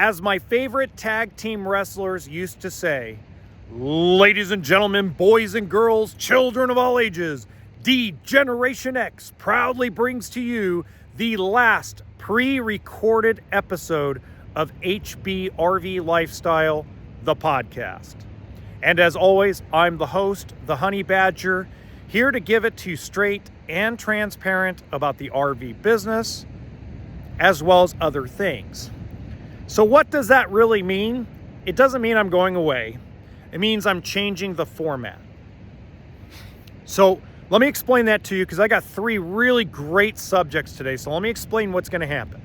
As my favorite tag team wrestlers used to say, ladies and gentlemen, boys and girls, children of all ages, D-Generation X proudly brings to you the last pre-recorded episode of HBRV Lifestyle, the podcast. And as always, I'm the host, the Honey Badger, here to give it to you straight and transparent about the RV business, as well as other things. So what does that really mean? It doesn't mean I'm going away. It means I'm changing the format. So let me explain that to you because I got three really great subjects today. So let me explain what's going to happen.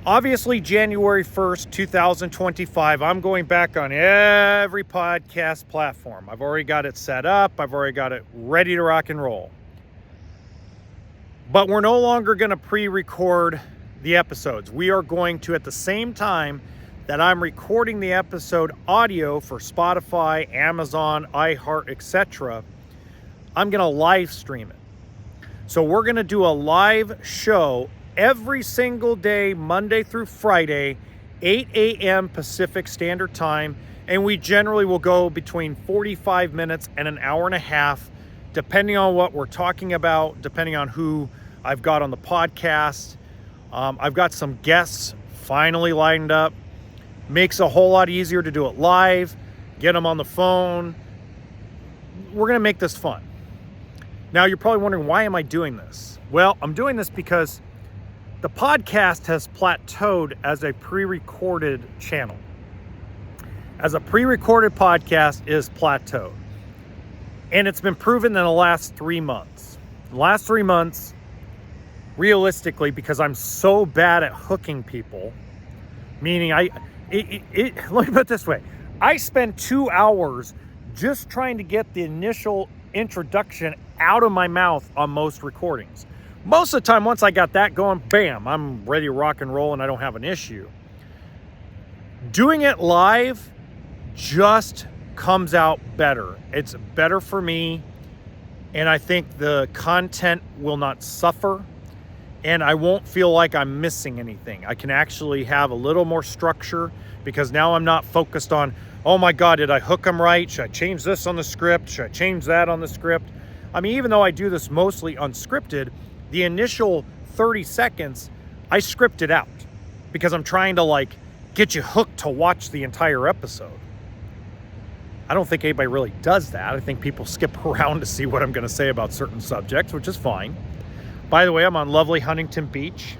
Obviously, January 1st, 2025, I'm going back on every podcast platform. I've already got it set up. I've already got it ready to rock and roll. But we're no longer going to pre-record the episodes. We are going to, at the same time that I'm recording the episode audio for Spotify, Amazon, iHeart, etc., I'm going to live stream it. So we're going to do a live show every single day, Monday through Friday, 8 a.m. Pacific Standard Time, and we generally will go between 45 minutes and an hour and a half, depending on what we're talking about, depending on who I've got on the podcast. I've got some guests finally lined up. Makes it a whole lot easier to do it live, get them on the phone. We're going to make this fun. Now, you're probably wondering, why am I doing this? Well, I'm doing this because the podcast has plateaued as a pre-recorded channel. As a pre-recorded podcast is plateaued. And it's been proven in the last 3 months. The last 3 months, realistically, because I'm so bad at hooking people, meaning let me put it this way. I spend 2 hours just trying to get the initial introduction out of my mouth on most recordings. Most of the time, once I got that going, bam, I'm ready to rock and roll and I don't have an issue. Doing it live just comes out better. It's better for me, and I think the content will not suffer, and I won't feel like I'm missing anything. I can actually have a little more structure because now I'm not focused on, oh my God, did I hook them right? Should I change this on the script? Should I change that on the script? I mean, even though I do this mostly unscripted, the initial 30 seconds, I script it out because I'm trying to get you hooked to watch the entire episode. I don't think anybody really does that. I think people skip around to see what I'm going to say about certain subjects, which is fine. By the way, I'm on lovely Huntington Beach.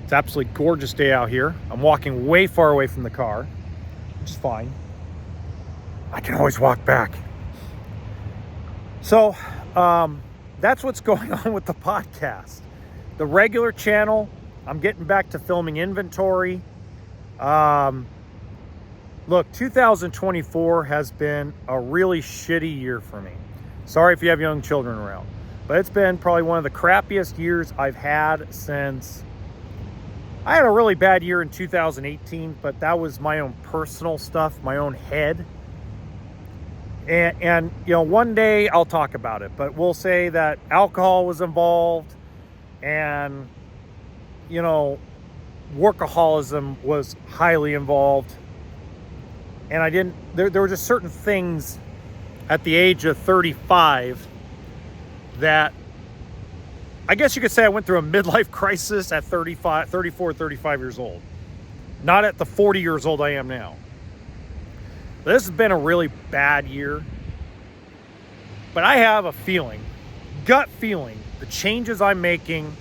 It's an absolutely gorgeous day out here. I'm walking way far away from the car, which is fine. I can always walk back. So, that's what's going on with the podcast. The regular channel, I'm getting back to filming inventory. Look, 2024 has been a really shitty year for me. Sorry if you have young children around, but it's been probably one of the crappiest years I've had since... I had a really bad year in 2018, but that was my own personal stuff, my own head. And one day I'll talk about it, but we'll say that alcohol was involved and, workaholism was highly involved. And there were just certain things at the age of 35 that I guess you could say I went through a midlife crisis at 34, 35 years old. Not at the 40 years old I am now. This has been a really bad year. But I have a feeling, gut feeling, the changes I'm making,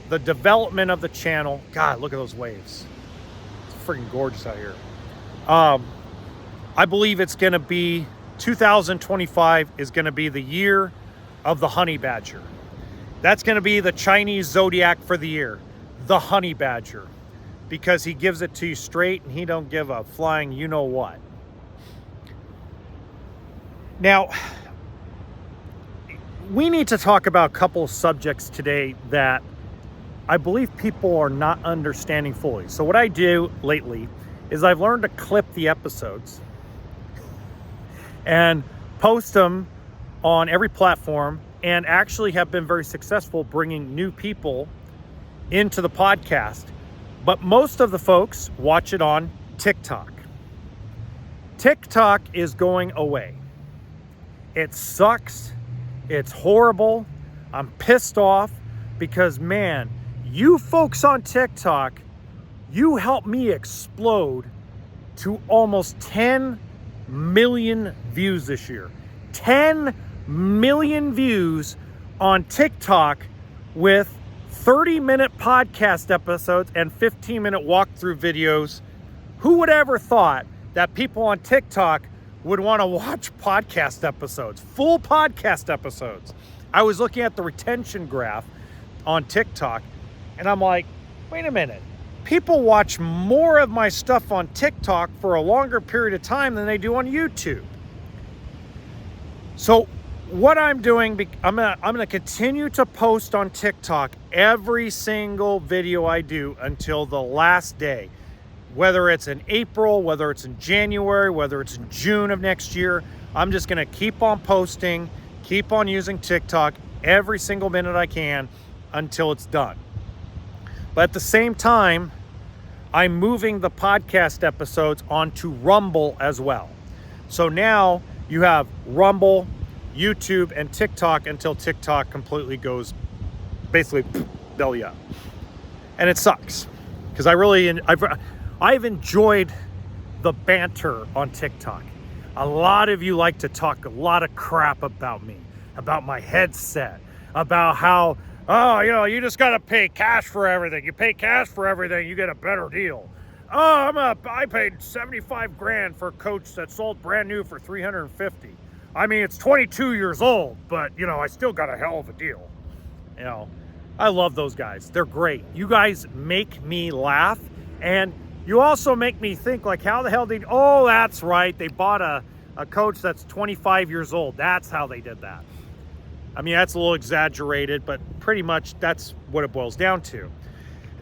the development of the channel. God, look at those waves. It's freaking gorgeous out here. I believe it's going to be 2025 is going to be the year of the Honey Badger. That's going to be the Chinese zodiac for the year, the Honey Badger, because he gives it to you straight and he don't give a flying you know what. Now, we need to talk about a couple of subjects today that I believe people are not understanding fully. So what I do lately is I've learned to clip the episodes and post them on every platform, and actually have been very successful bringing new people into the podcast But most of the folks watch it on TikTok. TikTok is going away. It sucks. It's horrible. I'm pissed off because, man, you folks on TikTok, you helped me explode to almost 10 million views this year. 10 million views on TikTok with 30-minute podcast episodes and 15-minute walkthrough videos. Who would ever thought that people on TikTok would want to watch podcast episodes, full podcast episodes? I was looking at the retention graph on TikTok, and I'm like, wait a minute. People watch more of my stuff on TikTok for a longer period of time than they do on YouTube. So what I'm doing, I'm gonna continue to post on TikTok every single video I do until the last day. Whether it's in April, whether it's in January, whether it's in June of next year, I'm just gonna keep on posting, keep on using TikTok every single minute I can until it's done. But at the same time, I'm moving the podcast episodes onto Rumble as well. So now you have Rumble, YouTube, and TikTok until TikTok completely goes basically belly up. And it sucks because I've enjoyed the banter on TikTok. A lot of you like to talk a lot of crap about me, about my headset, about how, oh, you just got to pay cash for everything. You pay cash for everything, you get a better deal. Oh, I paid 75 grand for a coach that sold brand new for 350. I mean, it's 22 years old, but I still got a hell of a deal. I love those guys. They're great. You guys make me laugh, and you also make me think, like, how the hell oh, that's right. They bought a coach that's 25 years old. That's how they did that. I mean, that's a little exaggerated, but pretty much that's what it boils down to.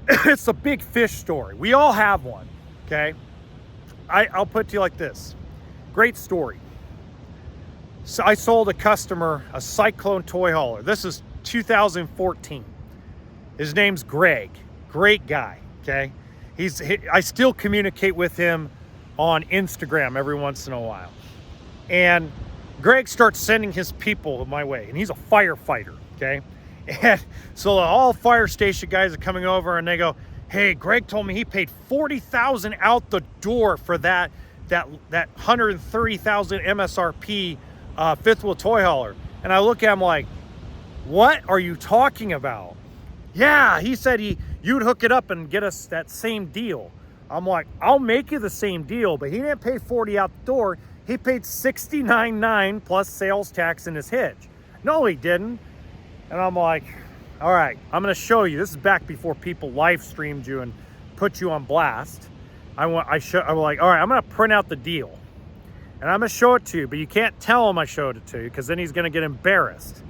It's a big fish story. We all have one, okay? I'll put it to you like this. Great story. So I sold a customer a Cyclone toy hauler. This is 2014. His name's Greg. Great guy, okay? I still communicate with him on Instagram every once in a while. And Greg starts sending his people my way, and he's a firefighter, okay? And so all fire station guys are coming over, and they go, hey, Greg told me he paid $40,000 out the door for that $130,000 MSRP fifth wheel toy hauler. And I look at him like, what are you talking about? Yeah, he said you'd hook it up and get us that same deal. I'm like, I'll make you the same deal, but he didn't pay $40,000 out the door. He paid $69,900 plus sales tax in his hitch. No, he didn't. And I'm like, all right, I'm going to show you. This is back before people live streamed you and put you on blast. I'm like, all right, I'm going to print out the deal. And I'm going to show it to you, but you can't tell him I showed it to you because then he's going to get embarrassed.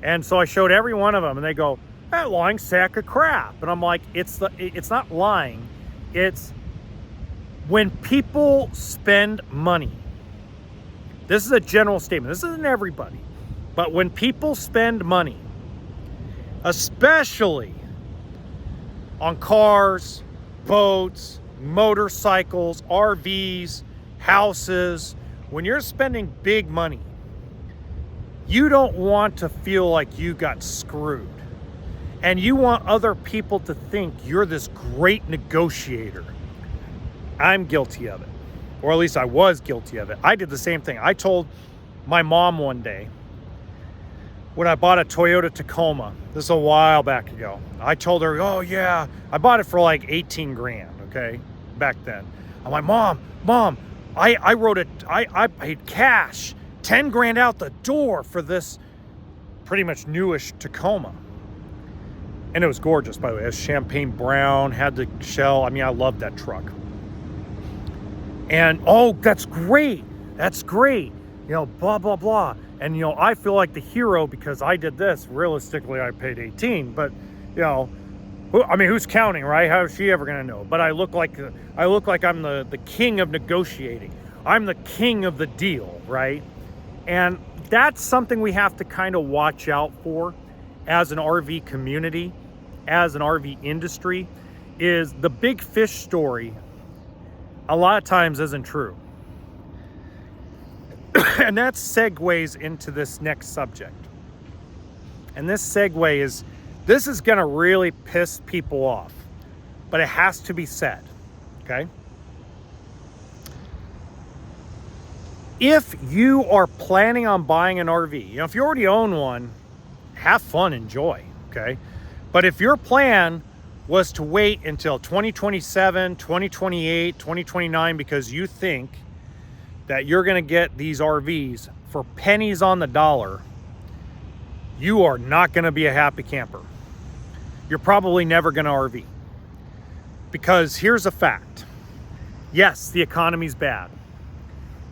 And so I showed every one of them, and they go, that lying sack of crap. And I'm like, it's not lying. It's when people spend money. This is a general statement. This isn't everybody. But when people spend money, especially on cars, boats, motorcycles, RVs, houses, when you're spending big money, you don't want to feel like you got screwed. And you want other people to think you're this great negotiator. I'm guilty of it. Or at least I was guilty of it. I did the same thing. I told my mom one day when I bought a Toyota Tacoma, this is a while back ago. I told her, oh yeah, I bought it for like 18 grand, okay, back then. I'm like, Mom, I paid cash, 10 grand out the door for this pretty much newish Tacoma. And it was gorgeous, by the way. It was champagne brown, had the shell. I mean, I loved that truck. And, oh, that's great. That's great. Blah, blah, blah. And, I feel like the hero because I did this. Realistically, I paid 18. But, who's counting, right? How is she ever going to know? But I look like I'm the king of negotiating. I'm the king of the deal, right? And that's something we have to kind of watch out for as an RV community, as an RV industry, is the big fish story a lot of times isn't true. And that segues into this next subject. And this segue is, this is going to really piss people off, but it has to be said, okay? If you are planning on buying an RV, if you already own one, have fun, enjoy, okay? But if your plan was to wait until 2027, 2028, 2029 because you think that you're going to get these RVs for pennies on the dollar, you are not going to be a happy camper. You're probably never going to RV. Because here's a fact. Yes, the economy's bad.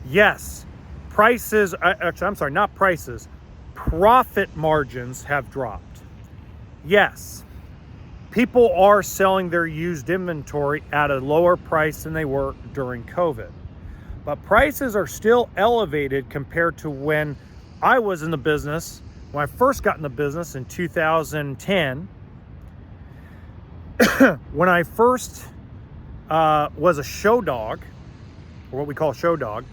Yes, prices, not prices, profit margins have dropped. Yes, people are selling their used inventory at a lower price than they were during COVID. But prices are still elevated compared to when I was in the business, when I first got in the business in 2010. When I first was a show dog, or what we call a show dog,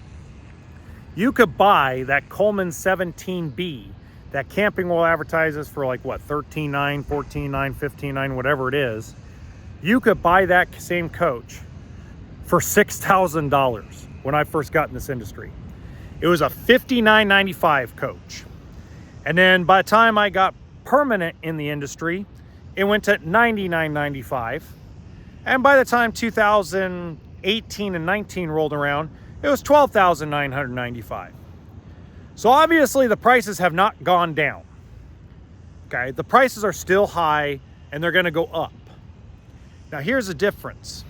you could buy that Coleman 17B that Camping World advertises for like what, $13,900, $14,900, $15,900, whatever it is. You could buy that same coach for $6,000 when I first got in this industry. It was a $59.95 coach. And then by the time I got permanent in the industry, it went to $99.95. And by the time 2018 and 19 rolled around, it was $12,995. So obviously the prices have not gone down. Okay, the prices are still high and they're going to go up. Now here's the difference.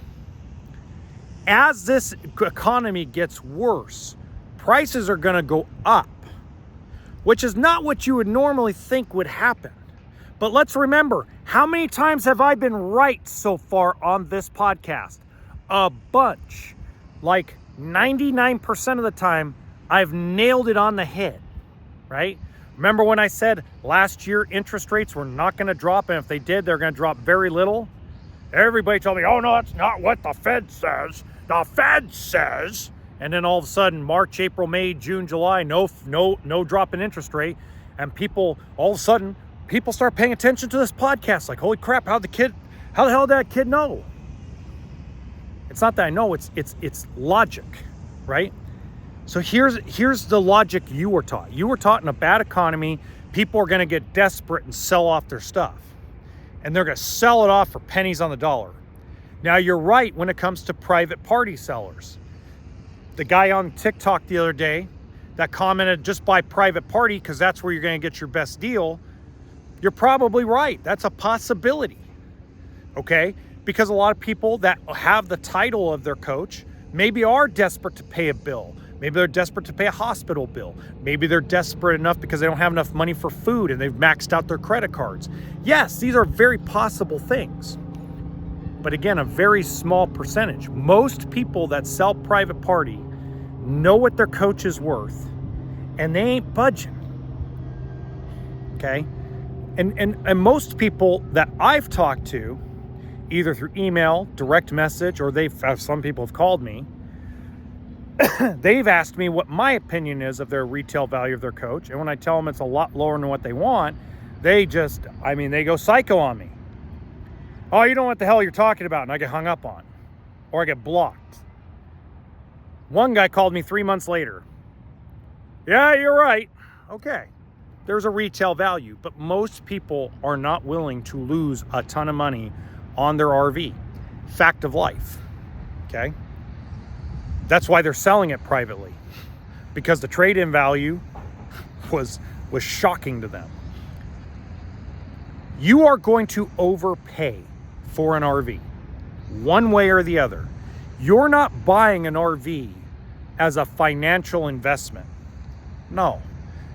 As this economy gets worse, prices are going to go up, which is not what you would normally think would happen. But let's remember, how many times have I been right so far on this podcast? A bunch. Like 99% of the time, I've nailed it on the head, right? Remember when I said last year interest rates were not going to drop, and if they did, they're going to drop very little? Everybody told me, oh no, that's not what the Fed says. The Fed says. And then all of a sudden, March, April, May, June, July, no drop in interest rate. And people, all of a sudden, people start paying attention to this podcast. Like, holy crap, how the hell did that kid know? It's not that I know, it's logic, right? So here's the logic you were taught. You were taught in a bad economy, people are going to get desperate and sell off their stuff. And they're going to sell it off for pennies on the dollar. Now, you're right when it comes to private party sellers. The guy on TikTok the other day that commented, just buy private party because that's where you're going to get your best deal. You're probably right. That's a possibility. Okay? Because a lot of people that have the title of their coach maybe are desperate to pay a bill. Maybe they're desperate to pay a hospital bill. Maybe they're desperate enough because they don't have enough money for food and they've maxed out their credit cards. Yes, these are very possible things. But again, a very small percentage. Most people that sell private party know what their coach is worth and they ain't budging. Okay? And most people that I've talked to, either through email, direct message, or some people have called me, they've asked me what my opinion is of their retail value of their coach. And when I tell them it's a lot lower than what they want, they go psycho on me. Oh, you don't know what the hell you're talking about. And I get hung up on, or I get blocked. One guy called me 3 months later. Yeah, you're right. Okay. There's a retail value, but most people are not willing to lose a ton of money on their RV. Fact of life. Okay. That's why they're selling it privately, because the trade-in value was shocking to them. You are going to overpay for an RV, one way or the other. You're not buying an RV as a financial investment. No,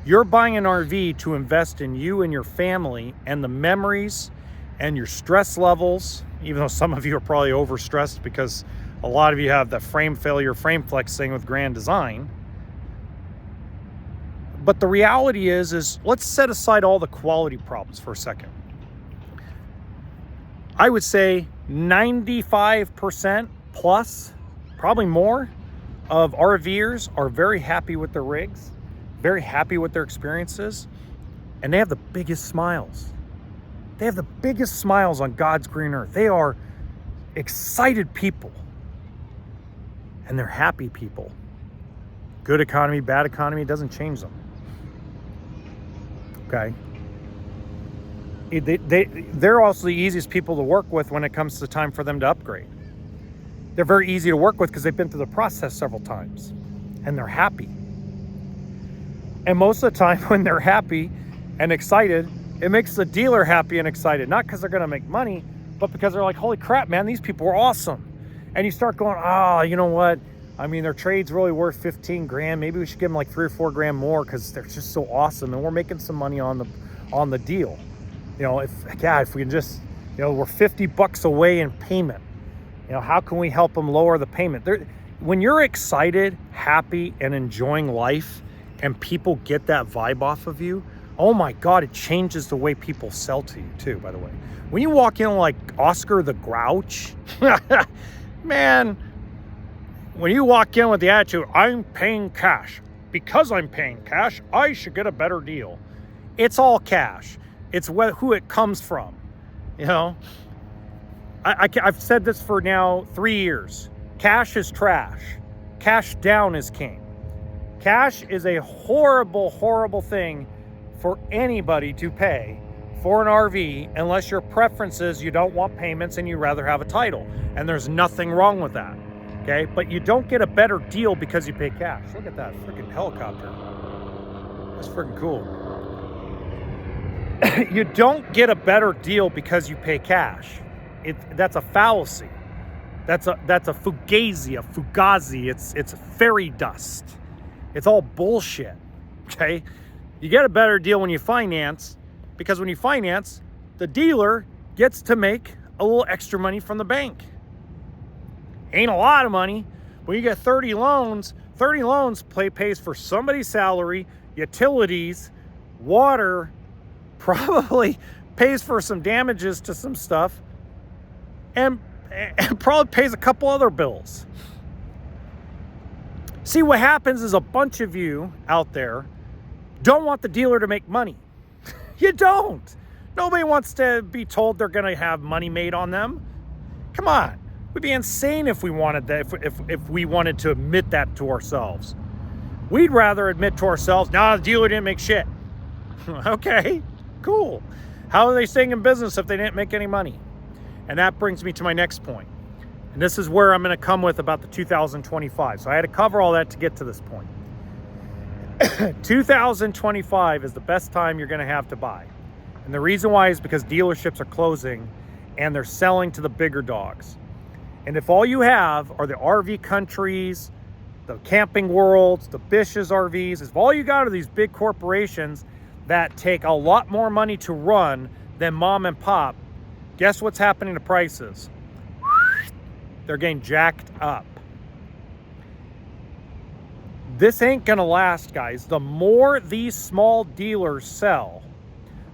you're buying an RV to invest in you and your family and the memories and your stress levels, even though some of you are probably overstressed because a lot of you have the frame failure, frame flex thing with Grand Design. But the reality is let's set aside all the quality problems for a second. I would say 95% plus, probably more, of RVers are very happy with their rigs, very happy with their experiences, and they have the biggest smiles. They have the biggest smiles on God's green earth. They are excited people, and they're happy people. Good economy, bad economy, it doesn't change them. Okay? They're also the easiest people to work with when it comes to time for them to upgrade. They're very easy to work with because they've been through the process several times, and they're happy. And most of the time when they're happy and excited, it makes the dealer happy and excited, not because they're going to make money, but because they're like, holy crap, man, these people are awesome. And you start going, you know what? I mean, their trade's really worth 15 grand. Maybe we should give them like 3 or 4 grand more because they're just so awesome. And we're making some money on the deal. You know, if we can just, we're $50 away in payment. How can we help them lower the payment? When you're excited, happy, and enjoying life, and people get that vibe off of you, oh my God, it changes the way people sell to you too, by the way. When you walk in like Oscar the Grouch, man, when you walk in with the attitude, I'm paying cash. Because I'm paying cash, I should get a better deal. It's all cash. It's who it comes from, I've said this for now 3 years. Cash is trash. Cash down is king. Cash is a horrible, horrible thing for anybody to pay for an RV unless your preference is you don't want payments and you rather have a title. And there's nothing wrong with that. Okay? But you don't get a better deal because you pay cash. Look at that freaking helicopter. That's freaking cool. You don't get a better deal because you pay cash. That's a fallacy. That's a fugazi. It's fairy dust. It's all bullshit. Okay? You get a better deal when you finance, because when you finance, the dealer gets to make a little extra money from the bank. Ain't a lot of money, but you get 30 loans. 30 loans pays for somebody's salary, utilities, water, probably pays for some damages to some stuff, and probably pays a couple other bills. See, what happens is a bunch of you out there don't want the dealer to make money. You don't. Nobody wants to be told they're going to have money made on them. Come on. We'd be insane if we wanted that, if we wanted to admit that to ourselves. We'd rather admit to ourselves, the dealer didn't make shit. Okay, cool. How are they staying in business if they didn't make any money? And that brings me to my next point. And this is where I'm going to come with about the 2025. So I had to cover all that to get to this point. 2025 is the best time you're going to have to buy. And the reason why is because dealerships are closing and they're selling to the bigger dogs. And if all you have are the RV countries, the Camping Worlds, the Bish's RVs, if all you got are these big corporations that take a lot more money to run than mom and pop, guess what's happening to prices? They're getting jacked up. This ain't gonna last, guys. The more these small dealers sell,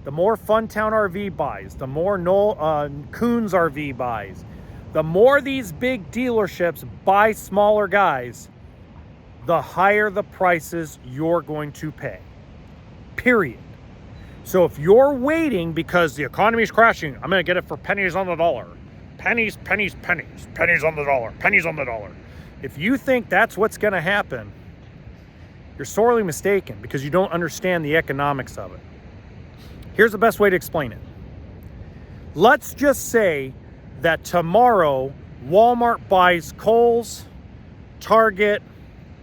the more Funtown RV buys, the more Coons RV buys, the more these big dealerships buy smaller guys, the higher the prices you're going to pay. Period. So if you're waiting because the economy is crashing, I'm going to get it for pennies on the dollar. Pennies, pennies, pennies. Pennies on the dollar. Pennies on the dollar. If you think that's what's going to happen, you're sorely mistaken because you don't understand the economics of it. Here's the best way to explain it. Let's just say that tomorrow Walmart buys Kohl's, Target,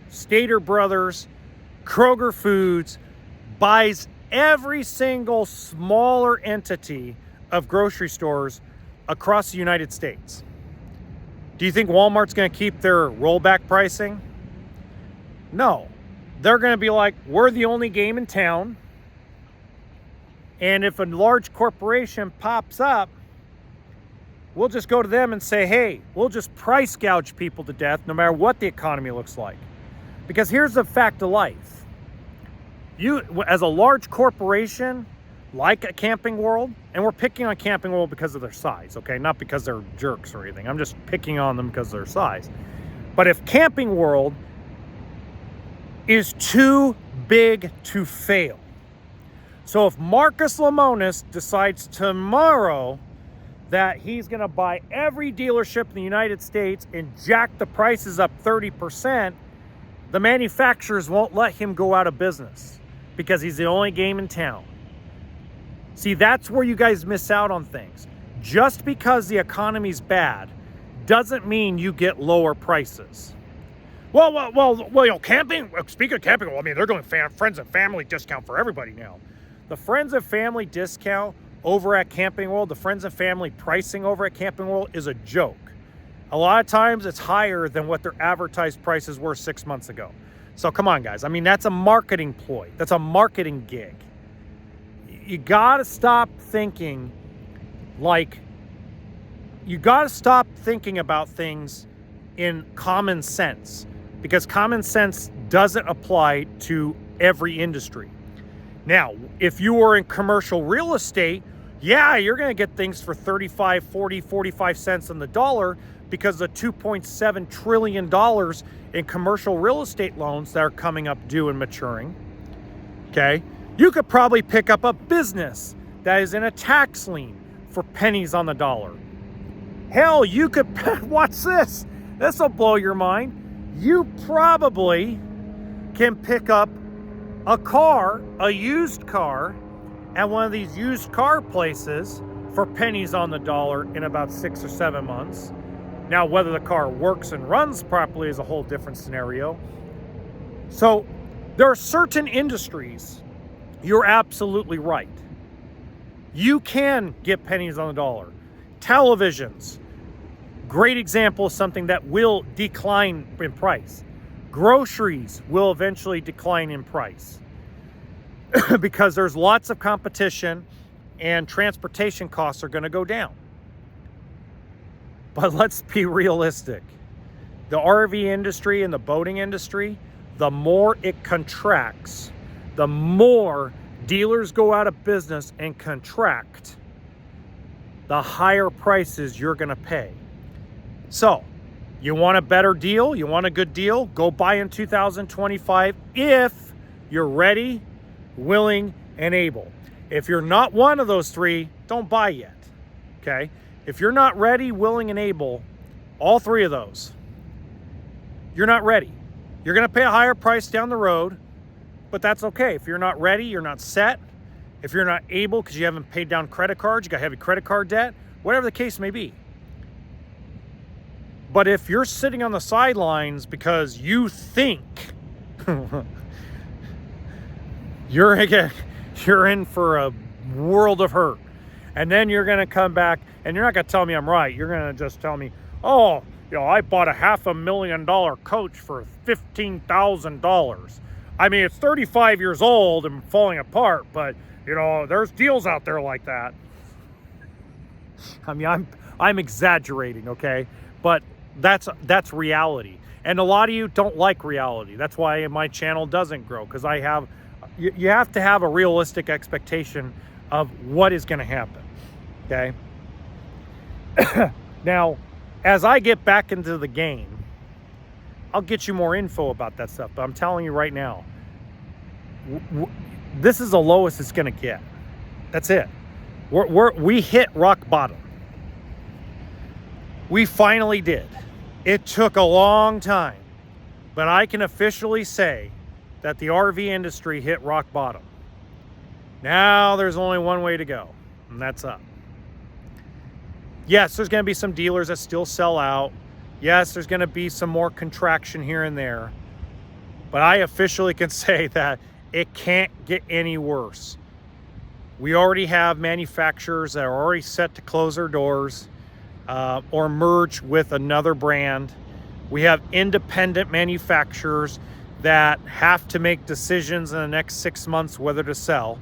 Stater Brothers, Kroger Foods, buys every single smaller entity of grocery stores across the United States. Do you think Walmart's going to keep their rollback pricing? No. They're going to be like, we're the only game in town. And if a large corporation pops up, we'll just go to them and say, hey, we'll just price gouge people to death no matter what the economy looks like. Because here's the fact of life. You, as a large corporation, like a Camping World, and we're picking on Camping World because of their size, okay? Not because they're jerks or anything. I'm just picking on them because of their size. But if Camping World is too big to fail, so if Marcus Lemonis decides tomorrow that he's going to buy every dealership in the United States and jack the prices up 30%, the manufacturers won't let him go out of business because he's the only game in town. See, that's where you guys miss out on things. Just because the economy's bad doesn't mean you get lower prices. Well, you know, camping, speaking of camping, well, I mean, they're doing friends and family discount for everybody now. The friends and family discount over at Camping World, the friends and family pricing over at Camping World is a joke. A lot of times it's higher than what their advertised prices were 6 months ago. So come on, guys. I mean, that's a marketing ploy. That's a marketing gig. You got to stop thinking about things in common sense, because common sense doesn't apply to every industry. Now, if you are in commercial real estate, yeah, you're going to get things for 35, 40, 45 cents on the dollar because the $2.7 trillion in commercial real estate loans that are coming up due and maturing. Okay? You could probably pick up a business that is in a tax lien for pennies on the dollar. Hell, you could, watch this. This will blow your mind. You probably can pick up a car, a used car, at one of these used car places for pennies on the dollar in about 6 or 7 months. Now, whether the car works and runs properly is a whole different scenario. So there are certain industries, you're absolutely right. You can get pennies on the dollar. Televisions, great example of something that will decline in price. Groceries will eventually decline in price because there's lots of competition and transportation costs are going to go down. But let's be realistic. The RV industry and the boating industry, the more it contracts, the more dealers go out of business and contract, the higher prices you're going to pay. So, you want a better deal? You want a good deal? Go buy in 2025 if you're ready, willing, and able. If you're not one of those three, don't buy yet. Okay? If you're not ready, willing, and able, all three of those, you're not ready. You're going to pay a higher price down the road, but that's okay. If you're not ready, you're not set. If you're not able because you haven't paid down credit cards, you got heavy credit card debt, whatever the case may be. But if you're sitting on the sidelines because you think you're in for a world of hurt, and then you're going to come back and you're not going to tell me I'm right. You're going to just tell me, oh, you know, I bought a $500,000 coach for $15,000. I mean, it's 35 years old and falling apart, but you know, there's deals out there like that. I mean, I'm exaggerating, okay? But that's reality. And a lot of you don't like reality. That's why my channel doesn't grow, because you have to have a realistic expectation of what is going to happen, okay? Now, as I get back into the game, I'll get you more info about that stuff, but I'm telling you right now, this is the lowest it's going to get. That's it. We hit rock bottom. We finally did. It took a long time, but I can officially say that the RV industry hit rock bottom. Now there's only one way to go, and that's up. Yes, there's going to be some dealers that still sell out. Yes, there's going to be some more contraction here and there, but I officially can say that it can't get any worse. We already have manufacturers that are already set to close their doors or merge with another brand. We have independent manufacturers that have to make decisions in the next 6 months whether to sell.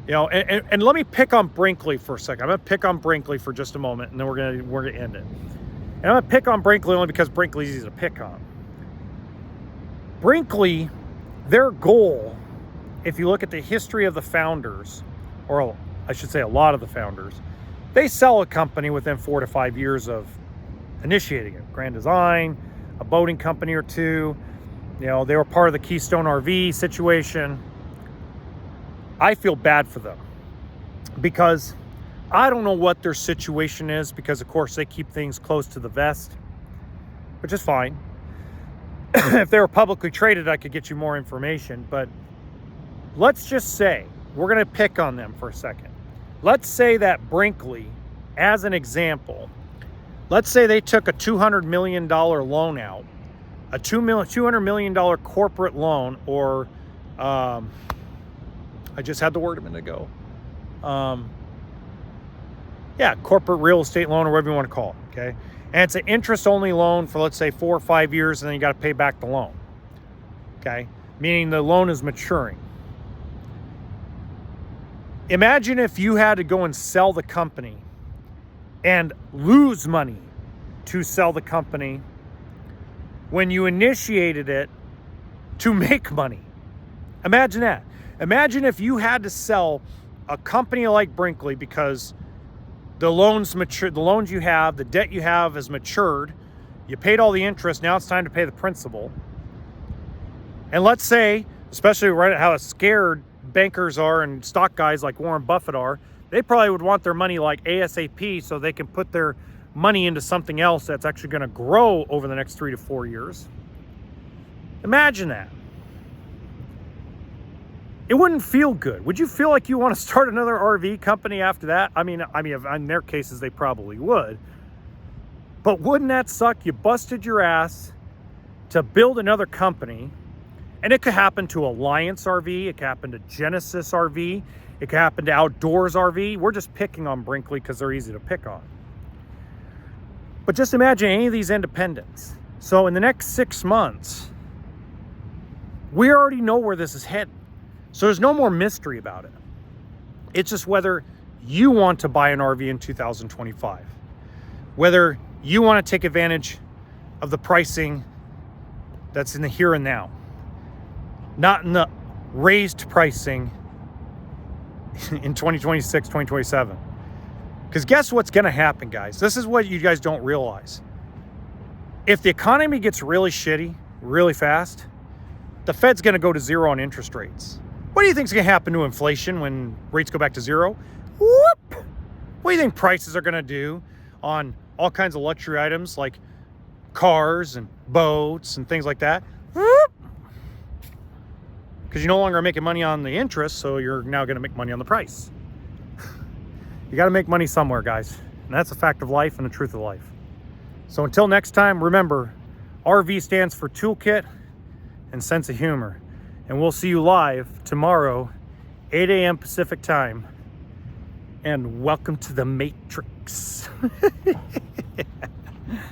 You know, and let me pick on Brinkley for a second. I'm going to pick on Brinkley for just a moment, and then we're going to end it. And I'm going to pick on Brinkley only because Brinkley's easy to pick on. Brinkley, their goal, if you look at the history of the founders, or I should say a lot of the founders, they sell a company within 4 to 5 years of initiating it. Grand Design, a boating company or two. You know, they were part of the Keystone RV situation. I feel bad for them because I don't know what their situation is, because of course they keep things close to the vest, which is fine. If they were publicly traded, I could get you more information, but let's just say, we're going to pick on them for a second. Let's say that Brinkley, as an example, let's say they took a $200 million loan out, a $200 million corporate loan, or I just had the word a minute ago. Corporate real estate loan, or whatever you want to call it, okay? And it's an interest-only loan for, let's say, 4 or 5 years, and then you got to pay back the loan, okay? Meaning the loan is maturing. Imagine if you had to go and sell the company and lose money to sell the company when you initiated it to make money. Imagine that. Imagine if you had to sell a company like Brinkley because the loans mature, the loans you have, the debt you have has matured. You paid all the interest. Now it's time to pay the principal. And let's say, especially right at how scared bankers are and stock guys like Warren Buffett are, they probably would want their money like ASAP so they can put their money into something else that's actually going to grow over the next 3 to 4 years. Imagine that. It wouldn't feel good. Would you feel like you want to start another RV company after that? I mean, in their cases, they probably would. But wouldn't that suck? You busted your ass to build another company, and it could happen to Alliance RV, it could happen to Genesis RV, it could happen to Outdoors RV. We're just picking on Brinkley because they're easy to pick on. But just imagine any of these independents. So in the next 6 months, we already know where this is heading. So there's no more mystery about it. It's just whether you want to buy an RV in 2025, whether you want to take advantage of the pricing that's in the here and now, not in the raised pricing in 2026, 2027. Because guess what's going to happen, guys? This is what you guys don't realize. If the economy gets really shitty, really fast, the Fed's going to go to zero on interest rates. What do you think is going to happen to inflation when rates go back to zero? Whoop! What do you think prices are going to do on all kinds of luxury items like cars and boats and things like that? Whoop! Because you no longer are making money on the interest, so you're now going to make money on the price. You got to make money somewhere, guys. And that's a fact of life and the truth of life. So until next time, remember, RV stands for toolkit and sense of humor. And we'll see you live tomorrow, 8 a.m. Pacific time. And welcome to the Matrix.